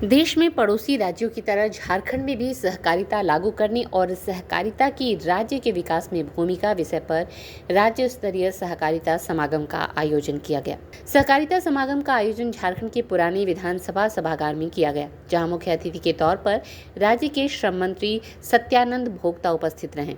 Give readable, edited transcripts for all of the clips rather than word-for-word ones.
देश में पड़ोसी राज्यों की तरह झारखंड में भी सहकारिता लागू करने और सहकारिता की राज्य के विकास में भूमिका विषय पर राज्य स्तरीय सहकारिता समागम का आयोजन किया गया। सहकारिता समागम का आयोजन झारखंड के पुराने विधानसभा सभागार में किया गया, जहां मुख्य अतिथि के तौर पर राज्य के श्रम मंत्री सत्यानंद भोक्ता उपस्थित रहे।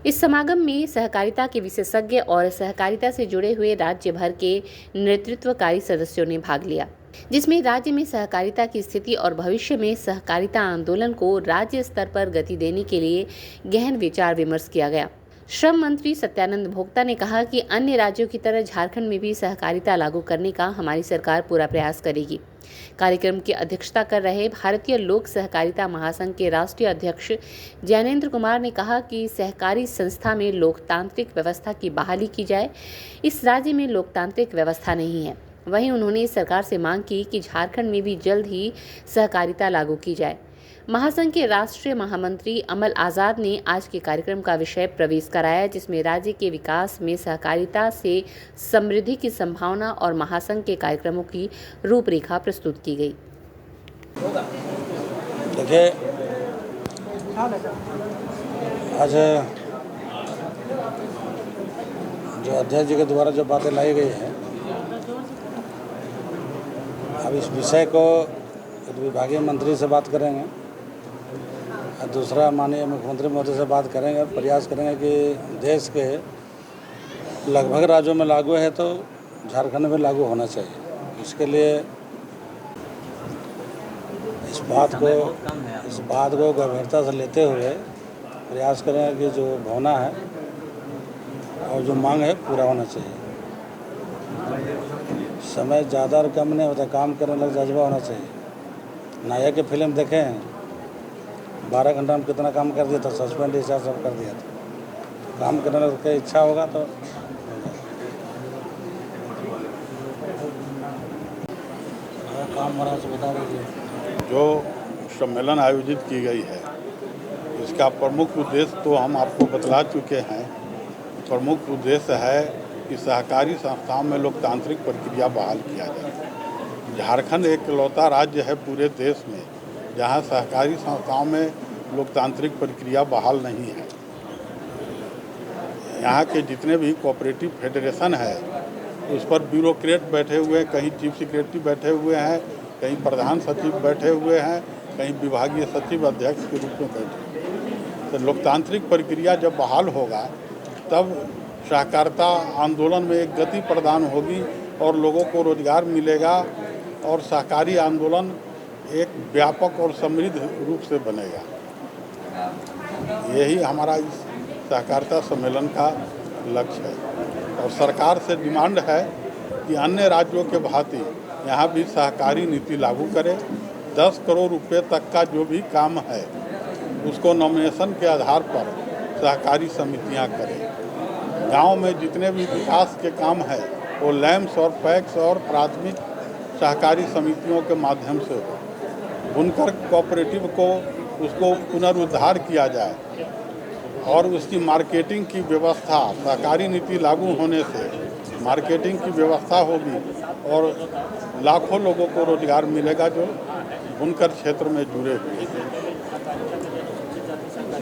इस समागम में सहकारिता के विशेषज्ञ और सहकारिता से जुड़े हुए राज्य भर के नेतृत्वकारी सदस्यों ने भाग लिया, जिसमें राज्य में सहकारिता की स्थिति और भविष्य में सहकारिता आंदोलन को राज्य स्तर पर गति देने के लिए गहन विचार विमर्श किया गया। श्रम मंत्री सत्यानंद भोक्ता ने कहा कि अन्य राज्यों की तरह झारखंड में भी सहकारिता लागू करने का हमारी सरकार पूरा प्रयास करेगी। कार्यक्रम की अध्यक्षता कर रहे भारतीय लोक सहकारिता महासंघ के राष्ट्रीय अध्यक्ष जैनेन्द्र कुमार ने कहा कि सहकारी संस्था में लोकतांत्रिक व्यवस्था की बहाली की जाए। इस राज्य में लोकतांत्रिक व्यवस्था नहीं है। वहीं उन्होंने सरकार से मांग की कि झारखंड में भी जल्द ही सहकारिता लागू की जाए। महासंघ के राष्ट्रीय महामंत्री अमल आजाद ने आज के कार्यक्रम का विषय प्रवेश कराया, जिसमें राज्य के विकास में सहकारिता से समृद्धि की संभावना और महासंघ के कार्यक्रमों की रूपरेखा प्रस्तुत की गई। देखिए, आज जो अध्यक्ष जी के द्वारा जो बातें लाई गई हैं, अब इस विषय को विभागीय मंत्री से बात करेंगे और दूसरा माननीय मुख्यमंत्री महोदय से बात करेंगे। प्रयास करेंगे कि देश के लगभग राज्यों में लागू है तो झारखंड में लागू होना चाहिए। इसके लिए इस बात को गंभीरता से लेते हुए प्रयास करेंगे कि जो होना है और जो मांग है पूरा होना चाहिए। समय ज़्यादा और कम नहीं होता, काम करने लग जज्बा होना चाहिए। नायक की फिल्म देखें, 12 घंटा में कितना काम कर दिया था, सस्पेंड ऐसा सब कर दिया था। काम करने लग के इच्छा होगा तो काम बड़ा से बता दीजिए। जो सम्मेलन आयोजित की गई है, इसका प्रमुख उद्देश्य तो हम आपको बतला चुके हैं। प्रमुख उद्देश्य है कि सहकारी संस्थाओं में लोकतांत्रिक प्रक्रिया बहाल किया जाए। झारखंड एक इकलौता राज्य है पूरे देश में जहां सहकारी संस्थाओं में लोकतांत्रिक प्रक्रिया बहाल नहीं है। यहाँ के जितने भी कोऑपरेटिव फेडरेशन है उस पर ब्यूरोक्रेट बैठे हुए हैं, कहीं चीफ सेक्रेटरी बैठे हुए हैं, कहीं प्रधान सचिव बैठे हुए हैं, कहीं विभागीय सचिव अध्यक्ष के रूप में बैठे। तो लोकतांत्रिक प्रक्रिया जब बहाल होगा तब सहकारिता आंदोलन में एक गति प्रदान होगी और लोगों को रोजगार मिलेगा और सहकारी आंदोलन एक व्यापक और समृद्ध रूप से बनेगा। यही हमारा इस सहकारिता सम्मेलन का लक्ष्य है और सरकार से डिमांड है कि अन्य राज्यों के भांति यहाँ भी सहकारी नीति लागू करे। 10 करोड़ रुपए तक का जो भी काम है उसको नॉमिनेशन के आधार पर सहकारी समितियाँ करें। गांव में जितने भी विकास के काम है वो लैम्स और पैक्स और प्राथमिक सहकारी समितियों के माध्यम से हो। बुनकर कोऑपरेटिव को उसको पुनरुद्धार किया जाए और उसकी मार्केटिंग की व्यवस्था, सहकारी नीति लागू होने से मार्केटिंग की व्यवस्था होगी और लाखों लोगों को रोजगार मिलेगा जो बुनकर क्षेत्र में जुड़े हुए हैं।